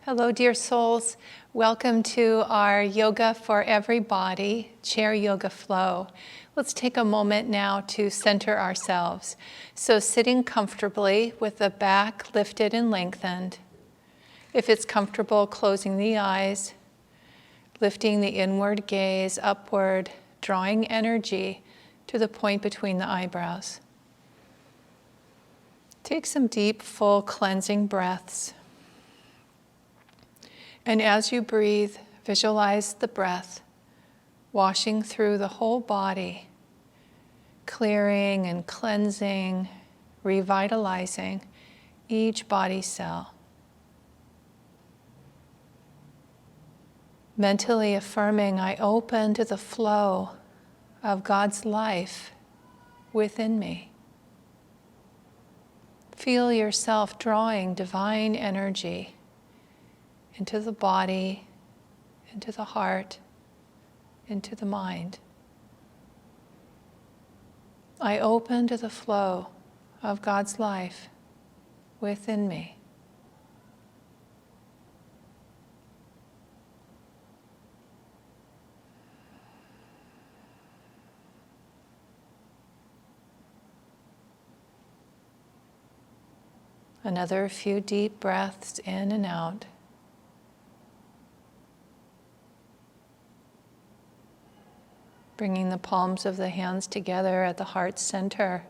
Hello, dear souls. Welcome to our Yoga for Everybody chair yoga flow. Let's take a moment now to center ourselves. So sitting comfortably with the back lifted and lengthened. If it's comfortable, closing the eyes, lifting the inward gaze upward, drawing energy to the point between the eyebrows. Take some deep, full cleansing breaths. And as you breathe, visualize the breath washing through the whole body, clearing and cleansing, revitalizing each body cell. Mentally affirming, I open to the flow of God's life within me. Feel yourself drawing divine energy into the body, into the heart, into the mind. I open to the flow of God's life within me. Another few deep breaths in and out. Bringing the palms of the hands together at the heart center.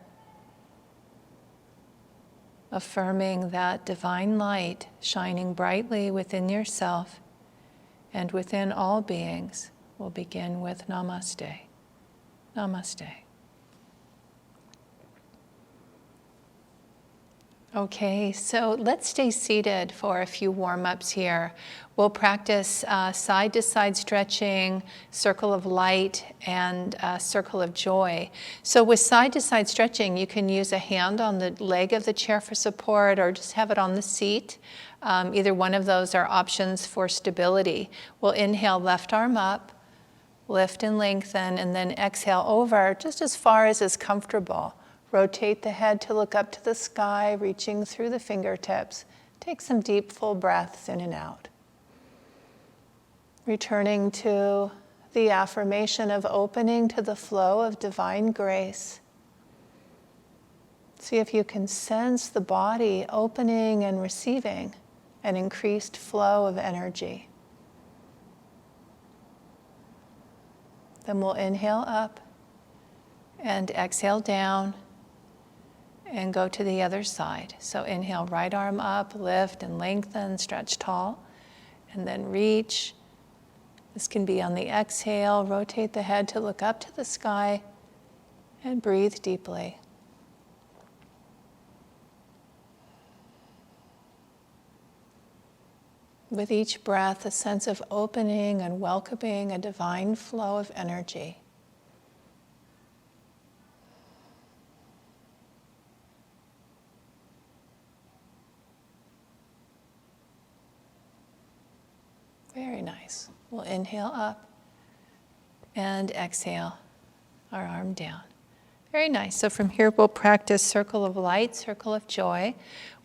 Affirming that divine light shining brightly within yourself and within all beings. We'll begin with Namaste. Namaste. Okay, so let's stay seated for a few warm-ups here. We'll practice side-to-side stretching, circle of light, and circle of joy. So with side-to-side stretching, you can use a hand on the leg of the chair for support or just have it on the seat. Either one of those are options for stability. We'll inhale, left arm up, lift and lengthen, and then exhale over just as far as is comfortable. Rotate the head to look up to the sky, reaching through the fingertips. Take some deep, full breaths in and out. Returning to the affirmation of opening to the flow of divine grace. See if you can sense the body opening and receiving an increased flow of energy. Then we'll inhale up and exhale down. And go to the other side. So inhale, right arm up, lift and lengthen, stretch tall, and then reach. This can be on the exhale. Rotate the head to look up to the sky and breathe deeply. With each breath, a sense of opening and welcoming a divine flow of energy. Very nice. We'll inhale up and exhale our arm down. Very nice. So from here we'll practice circle of light, circle of joy.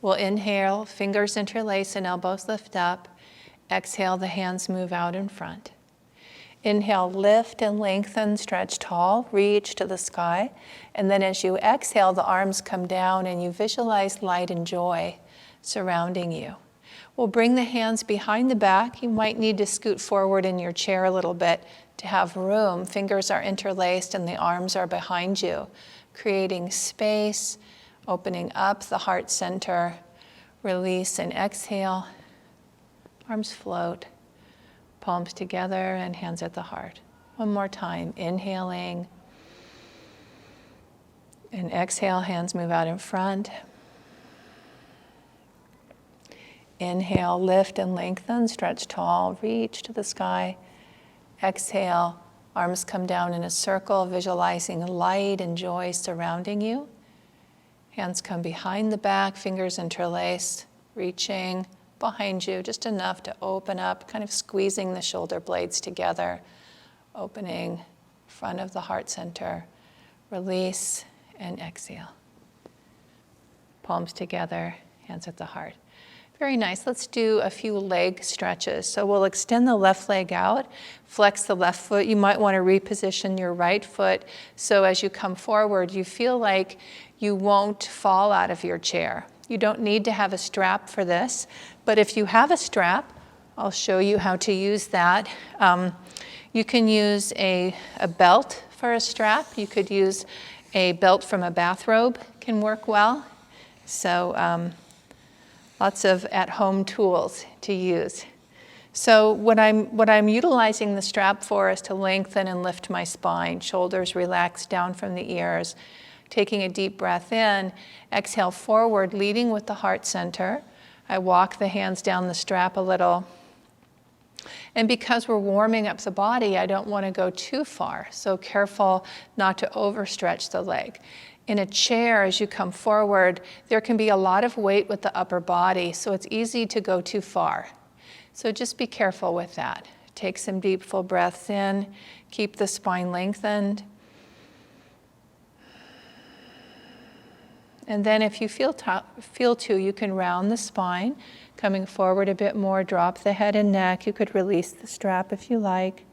We'll inhale, fingers interlace and elbows lift up. Exhale, the hands move out in front. Inhale, lift and lengthen, stretch tall, reach to the sky. And then as you exhale, the arms come down and you visualize light and joy surrounding you. We'll bring the hands behind the back. You might need to scoot forward in your chair a little bit to have room. Fingers are interlaced and the arms are behind you, creating space, opening up the heart center. Release and exhale. Arms float, palms together and hands at the heart. One more time, inhaling. And exhale, hands move out in front. Inhale, lift and lengthen, stretch tall, reach to the sky. Exhale, arms come down in a circle, visualizing light and joy surrounding you. Hands come behind the back, fingers interlaced, reaching behind you, just enough to open up, kind of squeezing the shoulder blades together, opening front of the heart center. Release and exhale. Palms together, hands at the heart. Very nice. Let's do a few leg stretches. So we'll extend the left leg out, flex the left foot. You might want to reposition your right foot so as you come forward, you feel like you won't fall out of your chair. You don't need to have a strap for this, but if you have a strap, I'll show you how to use that. You can use a belt for a strap. You could use a belt from a bathrobe, can work well. So lots of at-home tools to use. So what I'm utilizing the strap for is to lengthen and lift my spine, shoulders relaxed down from the ears, taking a deep breath in, exhale forward, leading with the heart center. I walk the hands down the strap a little. And because we're warming up the body, I don't want to go too far, so careful not to overstretch the leg. In a chair, as you come forward, there can be a lot of weight with the upper body, so it's easy to go too far. So just be careful with that. Take some deep, full breaths in. Keep the spine lengthened. And then if you feel to, you can round the spine. Coming forward a bit more, drop the head and neck. You could release the strap if you like.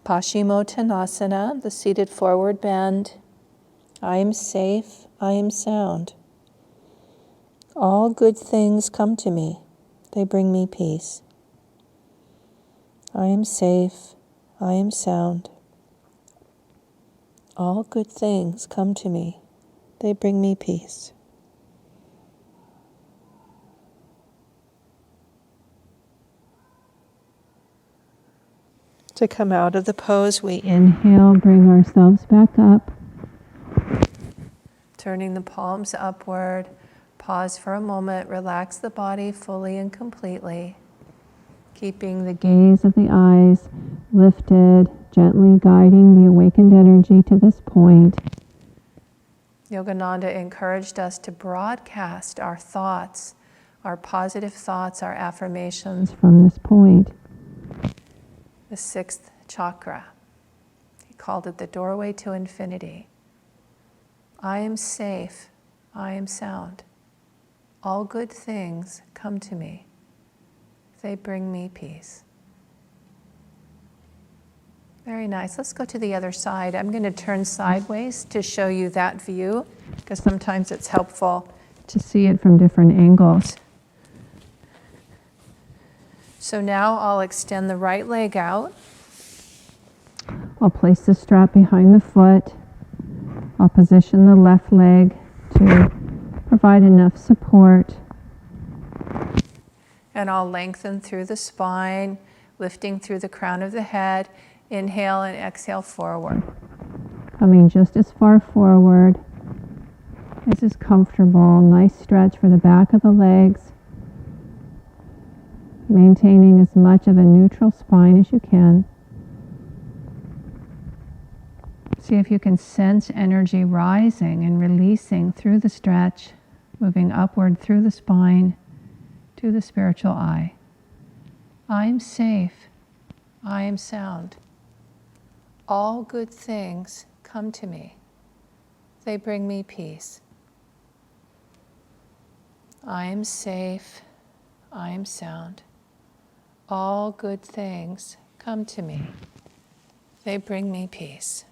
Paschimottanasana, the seated forward bend. I am safe, I am sound. All good things come to me. They bring me peace. I am safe, I am sound. All good things come to me. They bring me peace. To come out of the pose, we inhale, bring ourselves back up. Turning the palms upward. Pause for a moment, relax the body fully and completely. Keeping the gaze of the eyes lifted, gently guiding the awakened energy to this point. Yogananda encouraged us to broadcast our thoughts, our positive thoughts, our affirmations from this point. The sixth chakra. He called it the doorway to infinity. I am safe. I am sound. All good things come to me. They bring me peace. Very nice. Let's go to the other side. I'm going to turn sideways to show you that view, because sometimes it's helpful to see it from different angles. So now I'll extend the right leg out. I'll place the strap behind the foot. I'll position the left leg to provide enough support. And I'll lengthen through the spine, lifting through the crown of the head. Inhale and exhale forward. Coming just as far forward as is comfortable. Nice stretch for the back of the legs. Maintaining as much of a neutral spine as you can. See if you can sense energy rising and releasing through the stretch, moving upward through the spine to the spiritual eye. I am safe. I am sound. All good things come to me. They bring me peace. I am safe. I am sound. All good things come to me. They bring me peace.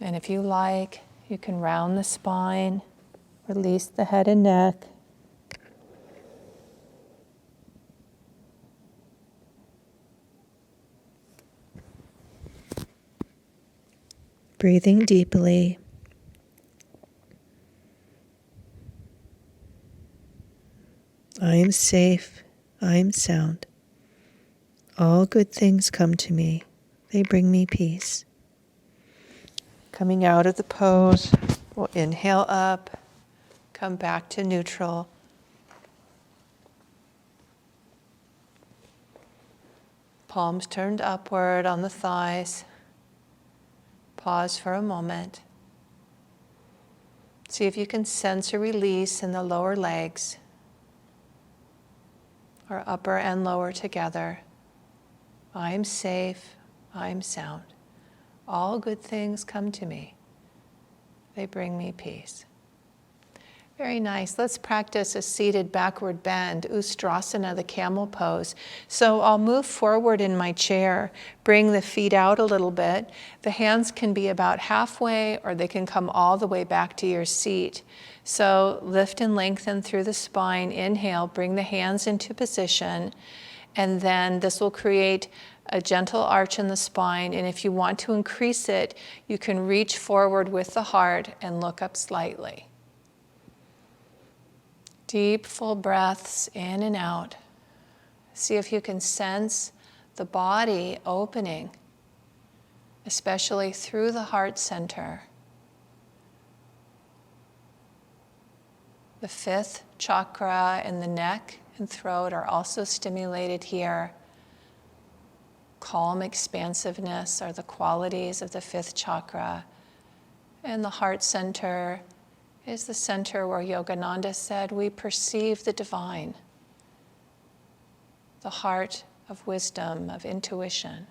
And if you like, you can round the spine, release the head and neck. Breathing deeply. I am safe. I am sound. All good things come to me. They bring me peace. Coming out of the pose, we'll inhale up, come back to neutral. Palms turned upward on the thighs. Pause for a moment. See if you can sense a release in the lower legs, or upper and lower together. I am safe. I'm sound. All good things come to me. They bring me peace. Very nice. Let's practice a seated backward bend, Ustrasana, the camel pose. So I'll move forward in my chair, bring the feet out a little bit. The hands can be about halfway or they can come all the way back to your seat. So lift and lengthen through the spine. Inhale, bring the hands into position. And then this will create a gentle arch in the spine. And if you want to increase it, you can reach forward with the heart and look up slightly. Deep, full breaths in and out. See if you can sense the body opening, especially through the heart center. The fifth chakra in the neck and throat are also stimulated here. Calm expansiveness are the qualities of the fifth chakra. And the heart center is the center where Yogananda said we perceive the divine, the heart of wisdom, of intuition,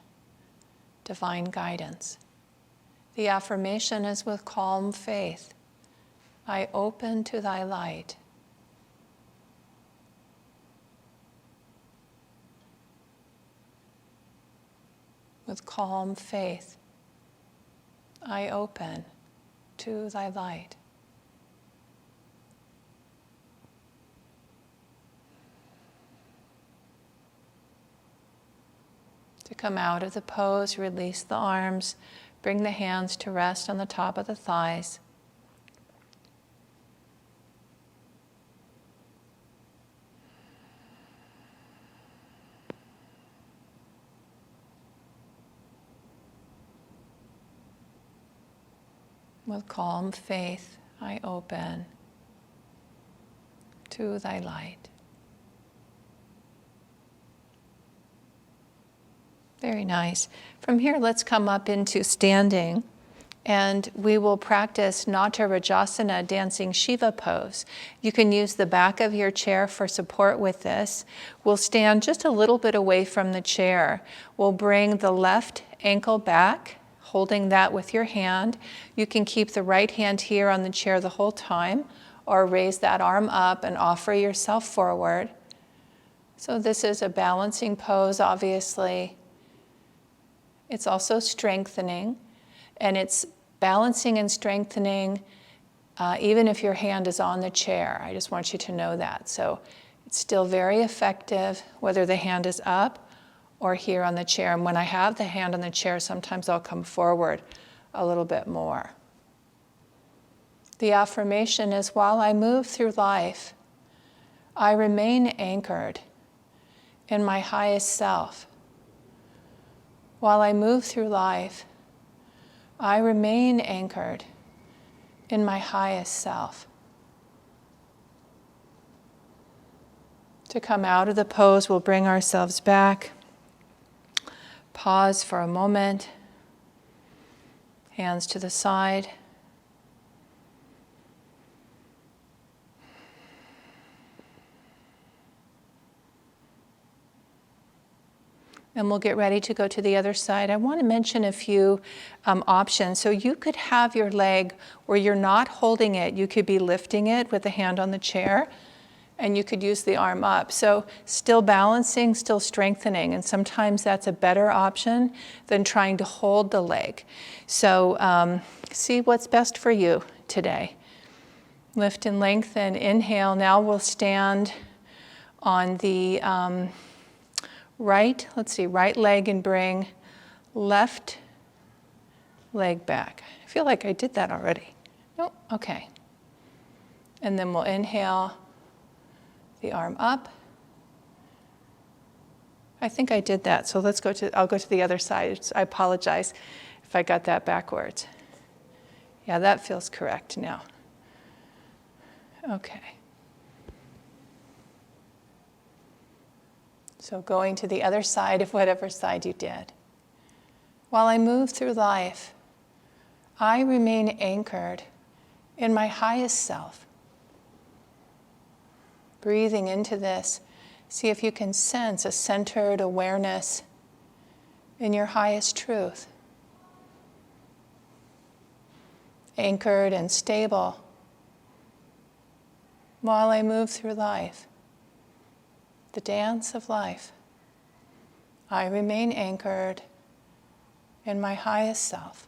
divine guidance. The affirmation is with calm faith. I open to thy light. With calm faith, I open to thy light. To come out of the pose, release the arms, bring the hands to rest on the top of the thighs. With calm faith, I open to thy light. Very nice. From here, let's come up into standing, and we will practice Natarajasana, dancing Shiva pose. You can use the back of your chair for support with this. We'll stand just a little bit away from the chair. We'll bring the left ankle back, holding that with your hand. You can keep the right hand here on the chair the whole time, or raise that arm up and offer yourself forward. So this is a balancing pose, obviously. It's also strengthening, and it's balancing and strengthening even if your hand is on the chair. I just want you to know that. So it's still very effective whether the hand is up or here on the chair. And when I have the hand on the chair, sometimes I'll come forward a little bit more. The affirmation is, while I move through life, I remain anchored in my highest self. While I move through life, I remain anchored in my highest self. To come out of the pose, we'll bring ourselves back. Pause for a moment. Hands to the side. And we'll get ready to go to the other side. I want to mention a few options. So you could have your leg where you're not holding it. You could be lifting it with the hand on the chair, and you could use the arm up. So still balancing, still strengthening. And sometimes that's a better option than trying to hold the leg. So see what's best for you today. Lift and lengthen. Inhale. Now we'll stand on the right leg and bring left leg back. I feel like I did that already. Nope, okay. And then we'll inhale the arm up. I think I did that, so I'll go to the other side. I apologize if I got that backwards. Yeah, that feels correct now. Okay. So going to the other side of whatever side you did. While I move through life, I remain anchored in my highest self. Breathing into this, see if you can sense a centered awareness in your highest truth, anchored and stable while I move through life, the dance of life. I remain anchored in my highest self.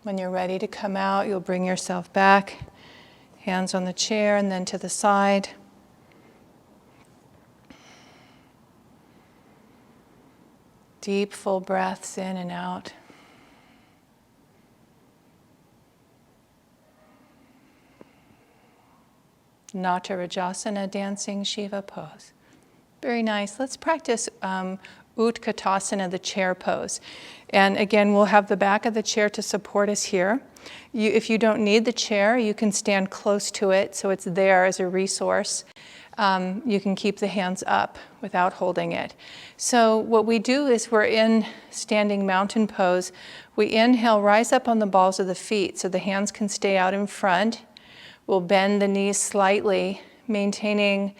When you're ready to come out, you'll bring yourself back, hands on the chair and then to the side. Deep, full breaths in and out. Natarajasana, dancing Shiva pose. Very nice. Let's practice Utkatasana, the chair pose. And again, we'll have the back of the chair to support us here. If you don't need the chair, you can stand close to it so it's there as a resource. You can keep the hands up without holding it. So what we do is we're in standing mountain pose. We inhale, rise up on the balls of the feet so the hands can stay out in front. We'll bend the knees slightly, maintaining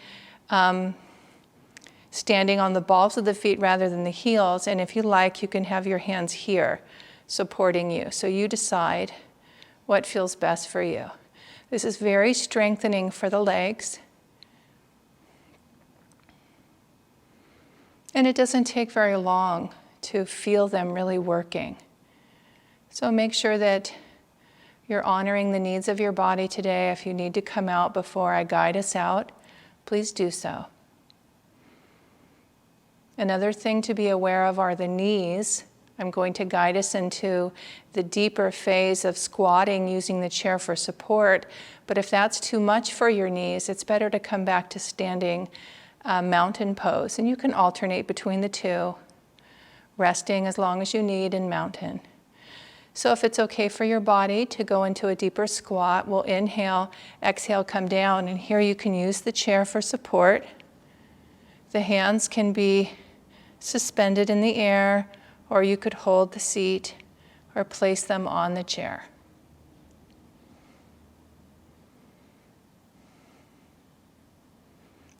standing on the balls of the feet rather than the heels. And if you like, you can have your hands here supporting you. So you decide what feels best for you. This is very strengthening for the legs. And it doesn't take very long to feel them really working. So make sure that you're honoring the needs of your body today. If you need to come out before I guide us out, please do so. Another thing to be aware of are the knees. I'm going to guide us into the deeper phase of squatting using the chair for support. But if that's too much for your knees, it's better to come back to standing mountain pose. And you can alternate between the two, resting as long as you need in mountain. So if it's okay for your body to go into a deeper squat, we'll inhale, exhale, come down. And here you can use the chair for support. The hands can be suspended in the air, or you could hold the seat or place them on the chair.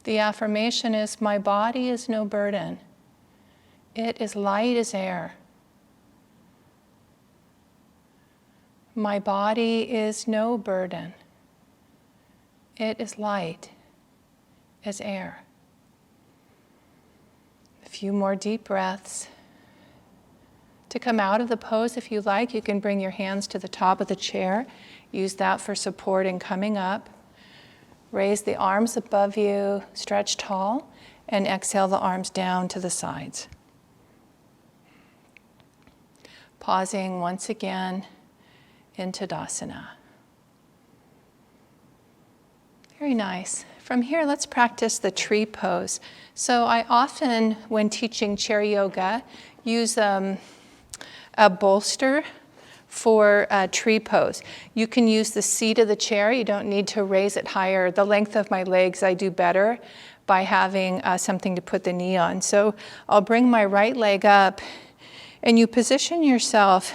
The affirmation is, my body is no burden. It is light as air. My body is no burden. It is light as air. A few more deep breaths. To come out of the pose, if you like, you can bring your hands to the top of the chair. Use that for support in coming up. Raise the arms above you, stretch tall, and exhale the arms down to the sides. Pausing once again in Tadasana. Very nice. From here, let's practice the tree pose. So I often, when teaching chair yoga, use a bolster for a tree pose. You can use the seat of the chair. You don't need to raise it higher. The length of my legs I do better by having something to put the knee on. So I'll bring my right leg up, and you position yourself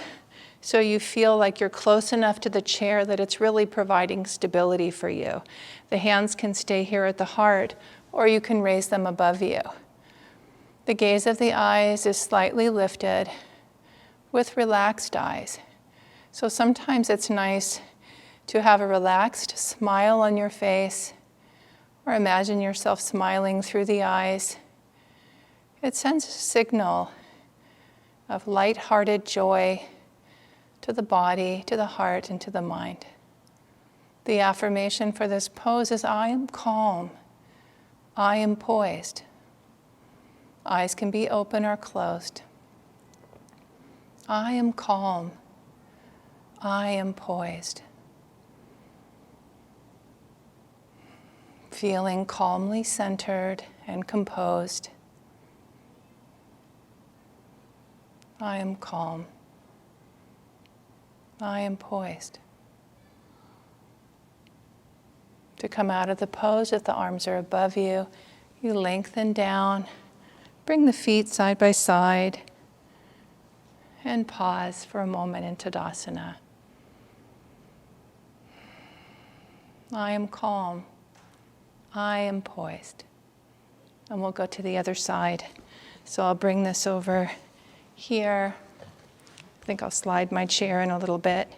so you feel like you're close enough to the chair that it's really providing stability for you. The hands can stay here at the heart, or you can raise them above you. The gaze of the eyes is slightly lifted with relaxed eyes. So sometimes it's nice to have a relaxed smile on your face, or imagine yourself smiling through the eyes. It sends a signal of light-hearted joy to the body, to the heart, and to the mind. The affirmation for this pose is, I am calm. I am poised. Eyes can be open or closed. I am calm. I am poised. Feeling calmly centered and composed. I am calm. I am poised. To come out of the pose, if the arms are above you, you lengthen down, bring the feet side by side, and pause for a moment in Tadasana. I am calm. I am poised. And we'll go to the other side. So I'll bring this over here. I think I'll slide my chair in a little bit.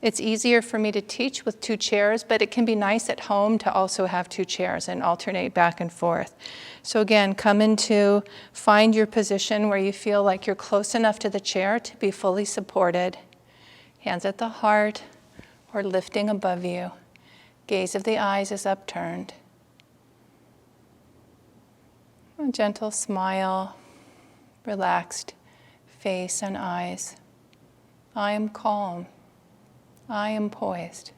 It's easier for me to teach with 2 chairs, but it can be nice at home to also have 2 chairs and alternate back and forth. So again, find your position where you feel like you're close enough to the chair to be fully supported. Hands at the heart or lifting above you. Gaze of the eyes is upturned. A gentle smile, relaxed face and eyes. I am calm. I am poised.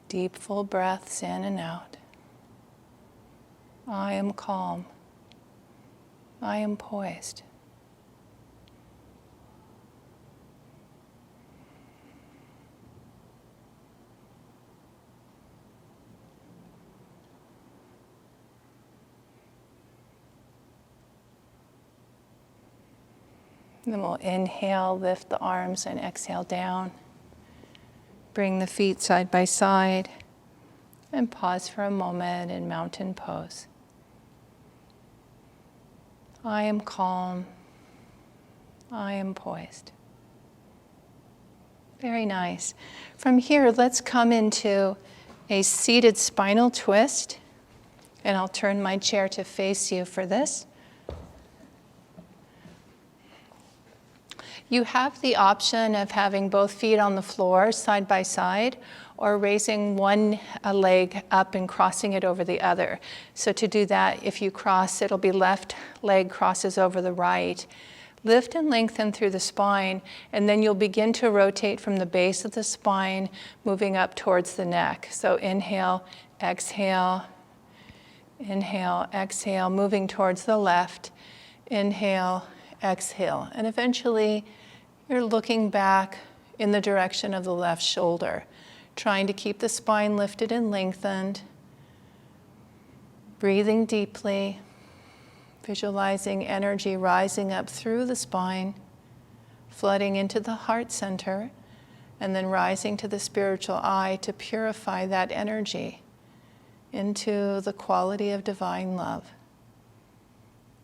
Deep, full breaths in and out. I am calm. I am poised. Then we'll inhale, lift the arms, and exhale down. Bring the feet side by side, and pause for a moment in mountain pose. I am calm. I am poised. Very nice. From here, let's come into a seated spinal twist, and I'll turn my chair to face you for this. You have the option of having both feet on the floor side by side or raising one leg up and crossing it over the other. So to do that, if you cross, it'll be left leg crosses over the right. Lift and lengthen through the spine, and then you'll begin to rotate from the base of the spine, moving up towards the neck. So inhale, exhale, moving towards the left. Inhale, exhale, and eventually you're looking back in the direction of the left shoulder, trying to keep the spine lifted and lengthened, breathing deeply, visualizing energy rising up through the spine, flooding into the heart center, and then rising to the spiritual eye to purify that energy into the quality of divine love.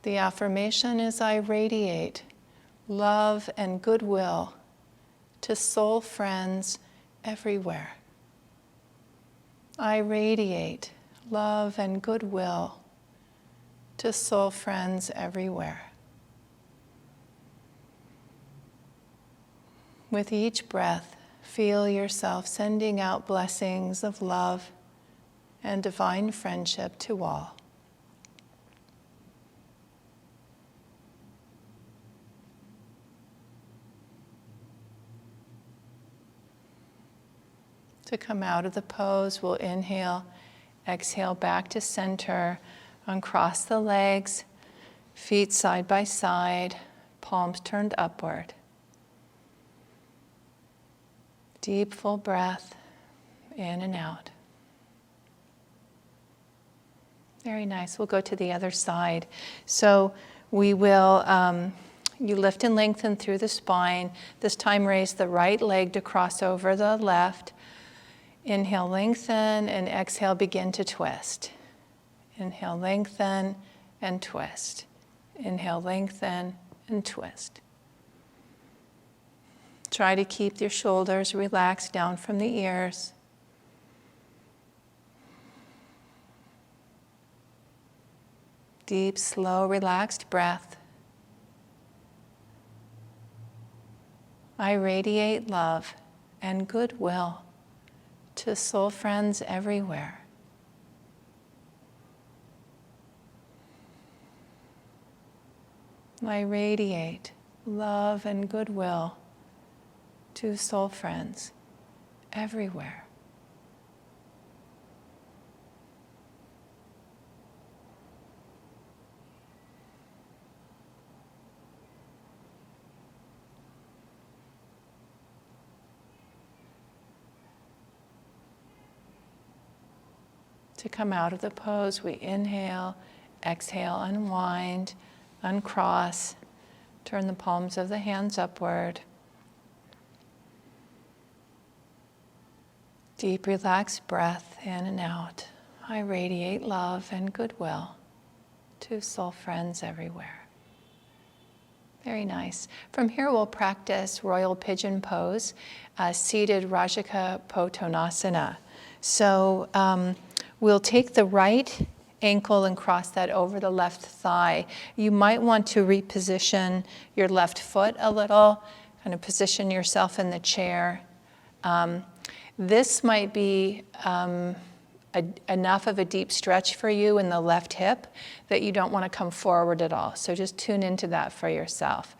The affirmation is, I radiate love and goodwill to soul friends everywhere. I radiate love and goodwill to soul friends everywhere. With each breath, feel yourself sending out blessings of love and divine friendship to all. To come out of the pose, we'll inhale, exhale back to center, uncross the legs, feet side by side, palms turned upward. Deep, full breath, in and out. Very nice. We'll go to the other side. So we will, you lift and lengthen through the spine. This time raise the right leg to cross over the left. Inhale, lengthen, and exhale, begin to twist. Inhale, lengthen, and twist. Inhale, lengthen, and twist. Try to keep your shoulders relaxed down from the ears. Deep, slow, relaxed breath. I radiate love and goodwill to soul friends everywhere. I radiate love and goodwill to soul friends everywhere. To come out of the pose, we inhale, exhale, unwind, uncross, turn the palms of the hands upward. Deep, relaxed breath in and out. I radiate love and goodwill to soul friends everywhere. Very nice. From here, we'll practice Royal Pigeon Pose, seated Rajaka Pottanasana. So we'll take the right ankle and cross that over the left thigh. You might want to reposition your left foot a little, kind of position yourself in the chair. This might be enough of a deep stretch for you in the left hip that you don't want to come forward at all. So just tune into that for yourself.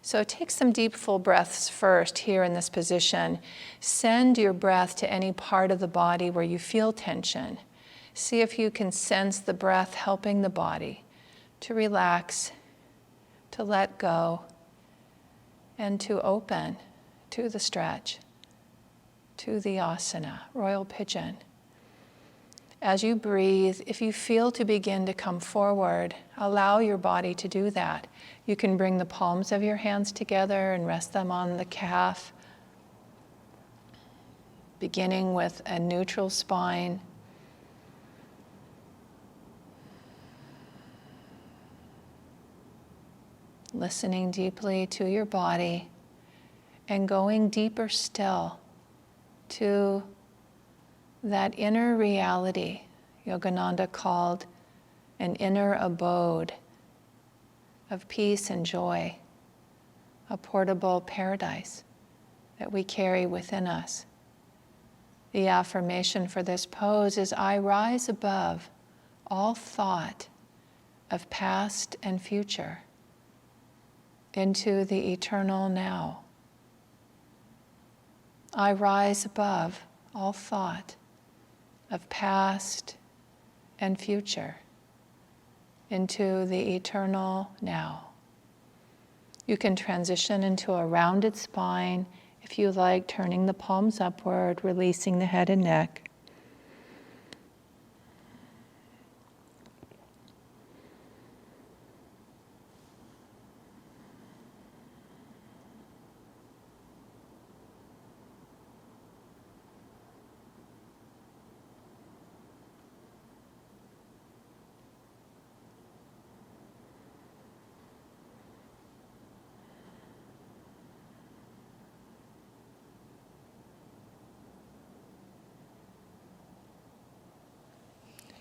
So take some deep, full breaths first here in this position. Send your breath to any part of the body where you feel tension. See if you can sense the breath helping the body to relax, to let go, and to open to the stretch, to the asana, Royal Pigeon. As you breathe, if you feel to begin to come forward, allow your body to do that. You can bring the palms of your hands together and rest them on the calf, beginning with a neutral spine. Listening deeply to your body and going deeper still to that inner reality Yogananda called an inner abode of peace and joy, a portable paradise that we carry within us. The affirmation for this pose is, I rise above all thought of past and future into the eternal now. I rise above all thought of past and future into the eternal now. You can transition into a rounded spine if you like, turning the palms upward, releasing the head and neck.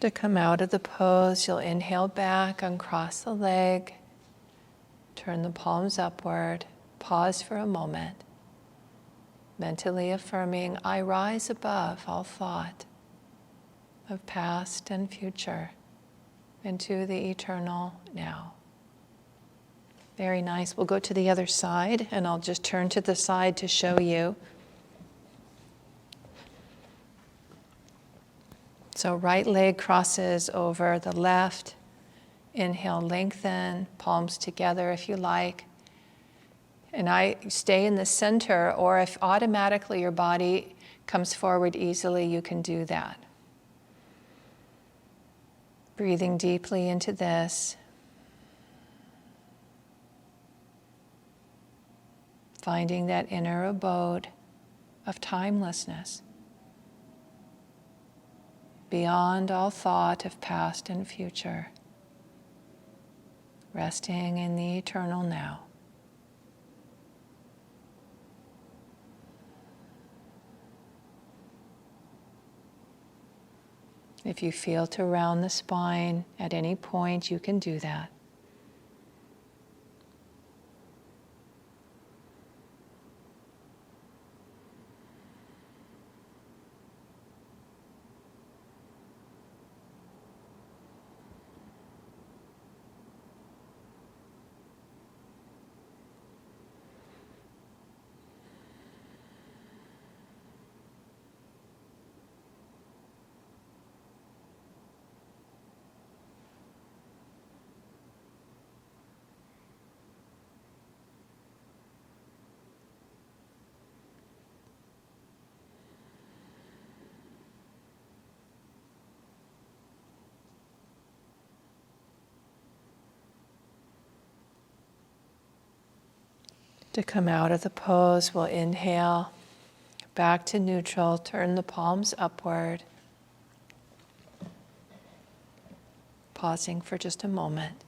To come out of the pose, you'll inhale back, uncross the leg, turn the palms upward, pause for a moment, mentally affirming, I rise above all thought of past and future into the eternal now. Very nice. We'll go to the other side, and I'll just turn to the side to show you. So right leg crosses over the left. Inhale, lengthen, palms together if you like. And I stay in the center, or if automatically your body comes forward easily, you can do that. Breathing deeply into this. Finding that inner abode of timelessness, beyond all thought of past and future, resting in the eternal now. If you feel to round the spine at any point, you can do that. To come out of the pose, we'll inhale back to neutral, turn the palms upward, pausing for just a moment.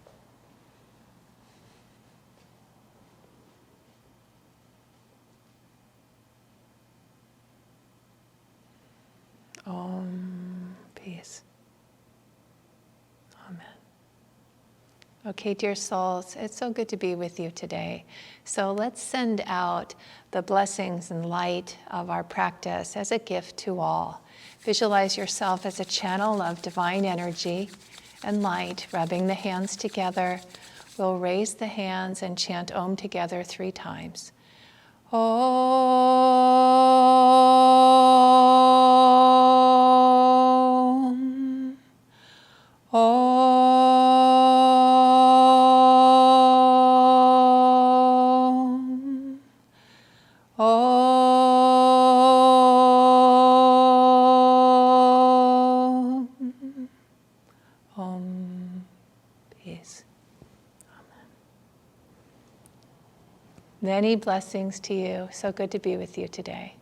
Om, peace. Amen. Okay, dear souls, it's so good to be with you today. So let's send out the blessings and light of our practice as a gift to all. Visualize yourself as a channel of divine energy and light, rubbing the hands together. We'll raise the hands and chant Om together 3 times. Om. Om. Om. Om. Peace. Amen. Many blessings to you. So good to be with you today.